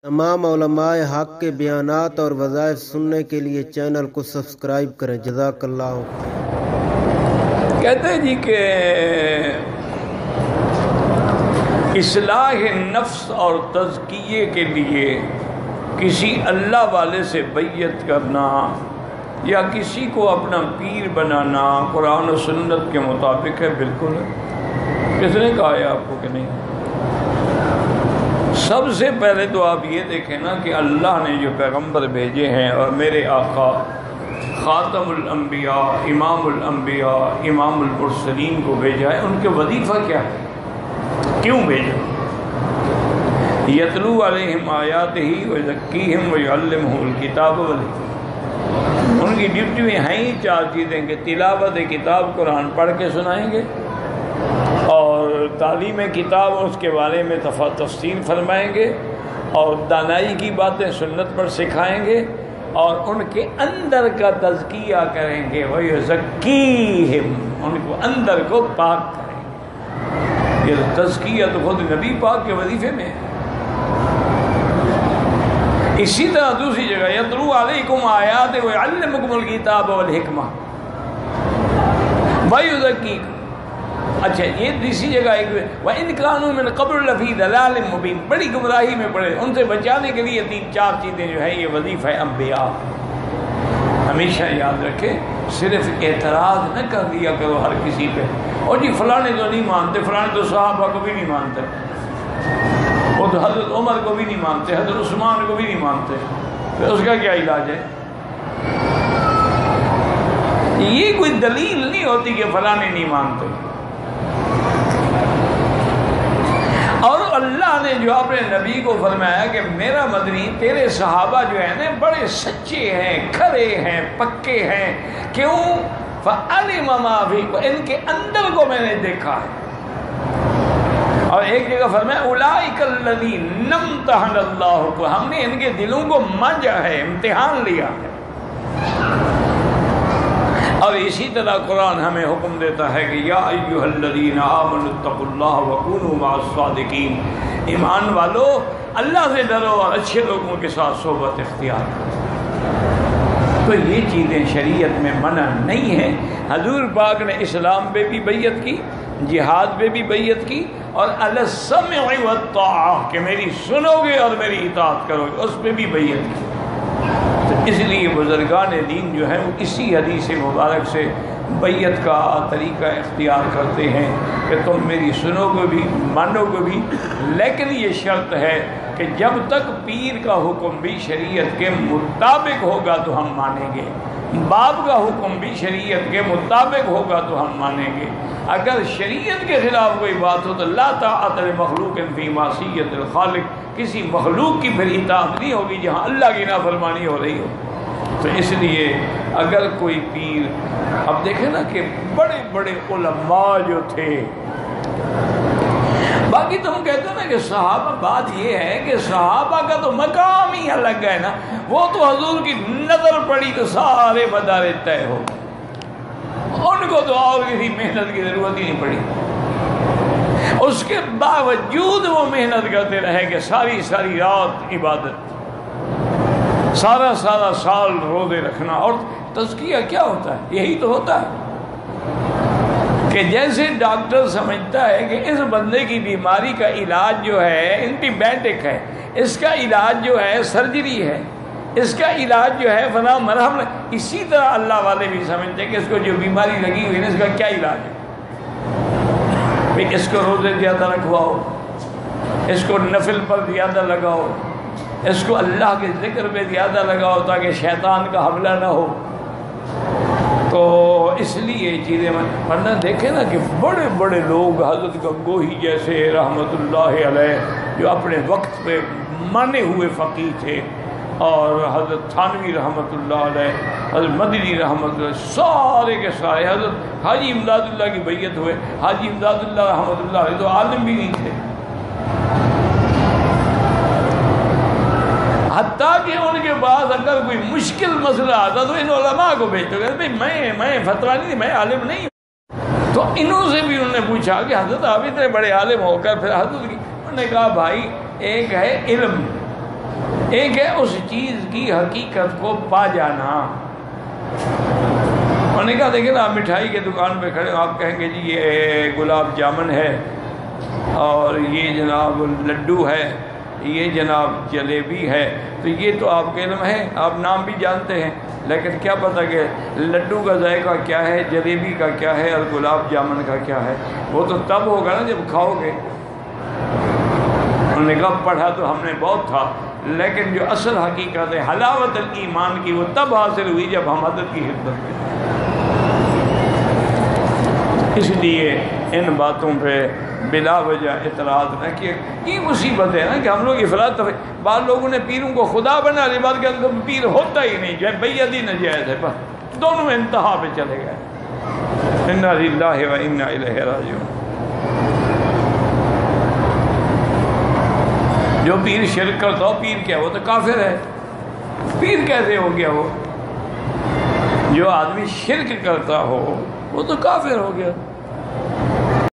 تمام علماء حق کے بیانات اور وظائف سننے کے لیے چینل کو سبسکرائب کریں۔ جزاک اللہ خیر۔ کہتے ہیں جی کہ اصلاح نفس اور تزکیے کے لیے کسی اللہ والے سے بیعت کرنا یا کسی کو اپنا پیر بنانا قرآن و سنت کے مطابق ہے؟ بالکل ہے۔ کس نے کہا ہے آپ کو کہ نہیں؟ سب سے پہلے تو آپ یہ دیکھیں نا کہ اللہ نے جو پیغمبر بھیجے ہیں اور میرے آقا خاتم الانبیاء امام الانبیاء امام المرسلین کو بھیجا ہے، ان کے وظیفہ کیا ہے؟ کیوں بھیجا؟ یتلو علیہم آیاتہ ویزکیہم ویعلمہم الکتاب والحکمہ۔ ان کی ڈیوٹی میں ہیں ہی چار چیزیں کہ تلاوت کتاب قرآن پڑھ کے سنائیں گے، اور تعلیم کتاب اس کے بارے میں تفصیل فرمائیں گے، اور دانائی کی باتیں سنت پر سکھائیں گے، اور ان کے اندر کا تزکیہ کریں گے، وَيُزَكِّيهِمْ، ان کو اندر کو پاک کریں گے۔ یہ تزکیہ تو خود نبی پاک کے وظیفے میں ہے۔ اسی طرح دوسری جگہ یتلو علیکم آیات ویعلمکم الکتاب والحکمہ ویزکیکم۔ اچھا، یہ دوسری جگہ ایک وَإِنْ كَانُوا مِنْ قَبْلُ لَفِي ضَلَالٍ مُبِينٍ، بڑی گمراہی میں پڑے، ان سے بچانے کے لیے تین چار چیزیں جو ہے یہ وظیفہ انبیاء۔ ہمیشہ یاد رکھیں، صرف اعتراض نہ کر دیا کرو ہر کسی پہ، اور جی فلانے تو نہیں مانتے، فلانے تو صحابہ کو بھی نہیں مانتے، وہ تو حضرت عمر کو بھی نہیں مانتے، حضرت عثمان کو بھی نہیں مانتے، پھر اس کا کیا علاج ہے؟ یہ کوئی دلیل نہیں ہوتی کہ فلانے نہیں مانتے۔ اور اللہ نے جو اپنے نبی کو فرمایا کہ میرا مدنی تیرے صحابہ جو ہیں نا بڑے سچے ہیں، کھرے ہیں، پکے ہیں۔ کیوں؟ فَعَلِمَ مَا فِيكُمْ، ان کے اندر کو میں نے دیکھا ہے۔ اور ایک جگہ فرمایا اولئک الذین امتحن اللہ کو، ہم نے ان کے دلوں کو مانجا ہے، امتحان لیا ہے۔ اور اسی طرح قرآن ہمیں حکم دیتا ہے کہ یا ایھا الذین آمنوا اتقوا اللہ وکونوا مع الصادقین، ایمان والو اللہ سے ڈرو اور اچھے لوگوں کے ساتھ صحبت اختیار کرو۔ تو یہ چیزیں شریعت میں منع نہیں ہیں۔ حضور پاک نے اسلام پہ بھی بیعت کی، جہاد پہ بھی بیعت کی، اور علی السمع والطاعہ کہ میری سنو گے اور میری اطاعت کرو گے، اس پہ بھی بیعت کی۔ تو اس لیے بزرگان دین جو ہیں وہ اسی حدیث مبارک سے بیعت کا طریقہ اختیار کرتے ہیں کہ تم میری سنو گے بھی، مانو گے بھی، لیکن یہ شرط ہے کہ جب تک پیر کا حکم بھی شریعت کے مطابق ہوگا تو ہم مانیں گے، باپ کا حکم بھی شریعت کے مطابق ہوگا تو ہم مانیں گے۔ اگر شریعت کے خلاف کوئی بات ہو تو لا طاعۃ لمخلوق فی معصیۃ الخالق، کسی مخلوق کی پھر اطاعت نہیں ہوگی جہاں اللہ کی نافرمانی ہو رہی ہو۔ تو اس لیے اگر کوئی پیر، اب دیکھیں نا کہ بڑے بڑے علماء جو تھے، باقی تو ہم کہتے ہیں نا کہ صحابہ، بات یہ ہے کہ صحابہ کا تو مقام ہی الگ ہے نا، وہ تو حضور کی نظر پڑی تو سارے مدارے طے ہو، ان کو تو اور کسی محنت کی ضرورت ہی نہیں پڑی۔ اس کے باوجود وہ محنت کرتے رہے کہ ساری ساری رات عبادت، سارا سارا سال روزے رکھنا۔ اور تزکیہ کیا ہوتا ہے؟ یہی تو ہوتا ہے کہ جیسے ڈاکٹر سمجھتا ہے کہ اس بندے کی بیماری کا علاج جو ہے اینٹی بائیوٹک ہے، اس کا علاج جو ہے سرجری ہے، اس کا علاج جو ہے فلاں مرہم، اسی طرح اللہ والے بھی سمجھتے ہیں کہ اس کو جو بیماری لگی ہوئی ہے اس کا کیا علاج ہے۔ اس کو روزے زیادہ رکھواؤ، اس کو نفل پر زیادہ لگاؤ، اس کو اللہ کے ذکر پہ زیادہ لگاؤ تاکہ شیطان کا حملہ نہ ہو۔ تو اس لیے چیزیں، ورنہ دیکھیں نا کہ بڑے بڑے لوگ، حضرت گنگوہی جیسے رحمۃ اللہ علیہ جو اپنے وقت پہ مانے ہوئے فقیہ تھے، اور حضرت تھانوی رحمۃ اللہ علیہ، حضرت مدنی رحمۃ اللہ، سارے کے سارے، حضرت حاجی امداد اللہ کی بیعت ہوئے، حاجی امداد اللہ رحمۃ اللہ علیہ تو عالم بھی نہیں تھے، حتیٰ کہ ان کے پاس اگر کوئی مشکل مسئلہ آتا تو ان علماء کو بھیجتے کہ میں فتویٰ نہیں، میں عالم نہیں ہوں۔ تو انہوں سے بھی انہوں نے پوچھا کہ حضرت آپ اتنے بڑے عالم ہو کر پھر حضرت کی، انہوں نے کہا بھائی ایک ہے علم ایک ہے اس چیز کی حقیقت کو پا جانا. انہوں نے کہا دیکھیں نا آپ مٹھائی کے دکان پہ کھڑے آپ کہیں گے جی یہ گلاب جامن ہے اور یہ جناب لڈو ہے, یہ جناب جلیبی ہے, تو یہ تو آپ کے علم ہے, آپ نام بھی جانتے ہیں, لیکن کیا پتہ کہ لڈو کا ذائقہ کیا ہے, جلیبی کا کیا ہے اور گلاب جامن کا کیا ہے. وہ تو تب ہوگا نا جب کھاؤ گے. انہوں نے کہا پڑھا تو ہم نے بہت تھا, لیکن جو اصل حقیقت ہے حلاوت الایمان کی وہ تب حاصل ہوئی جب ہم حضرت کی خدمت میں. اس لیے ان باتوں پہ بلا وجہ اعتراض نہ کیا. یہ مصیبت ہے نا کہ ہم لوگ افراط بعض لوگوں نے پیروں کو خدا بنا لی, بات کہ پیر ہوتا ہی نہیں, جو ہے بیعتی نجائز ہے, بس دونوں انتہا پہ چلے گئے. انا للہ و انا الیہ راجعون. جو پیر شرک کرتا ہو, پیر کیا وہ تو کافر ہے. پیر کیسے ہو گیا؟ وہ جو آدمی شرک کرتا ہو وہ تو کافر ہو گیا.